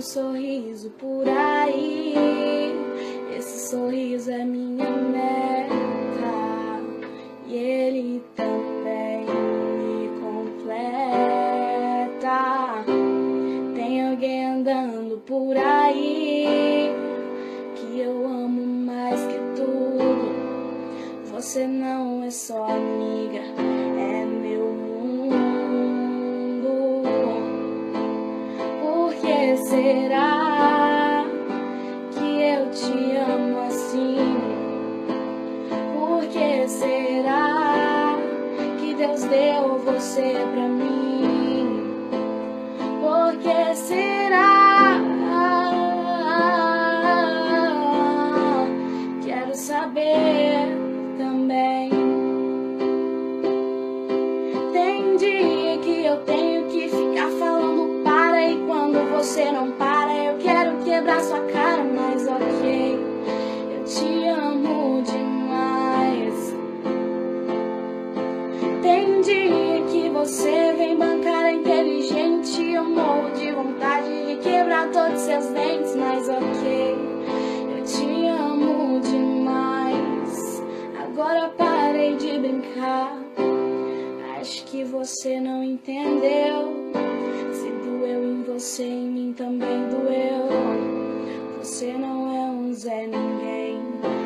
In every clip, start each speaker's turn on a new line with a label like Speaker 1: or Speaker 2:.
Speaker 1: sorriso por aí. Esse sorriso é minha meta e ele também me completa. Tem alguém andando por aí que eu amo mais que tudo. Você não é só amiga, é meu mundo. Por que será que eu te amo assim? Por que será que Deus deu você pra mim? Por que será? Quero saber também. Tem dia que eu tenho que ficar falando para, e quando você não para eu quero quebrar sua cara, mas ok, eu te amo demais. Tem dia que você vem bancar inteligente e eu morro de vontade de quebrar todos seus dentes, mas ok, eu te amo demais. Agora parei de brincar, acho que você não entendeu. Se doeu em você, em mim também doeu. Você não é um Zé Ninguém.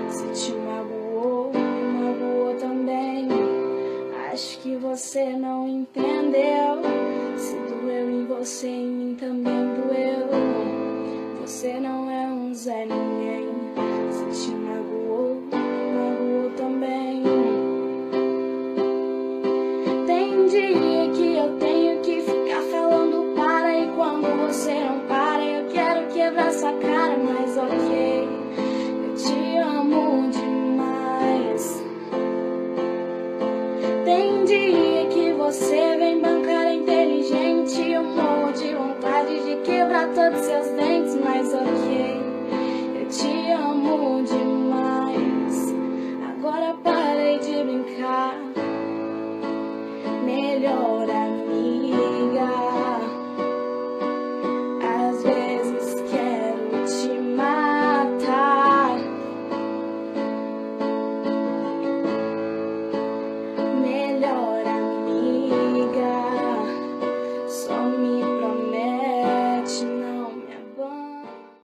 Speaker 1: Se te magoou, me magoou também. Acho que você não entendeu. Se doeu em você, em mim também doeu. Você não é um Zé Ninguém. Se te magoou, me magoou também. Tem dia que eu tenho que ficar falando para, e quando você não para eu quero quebrar sua cara, mas ok, eu te amo demais. Tem dia que você vem bancar inteligente e eu morro de vontade de quebrar todos seus dentes, mas ok, eu te amo demais.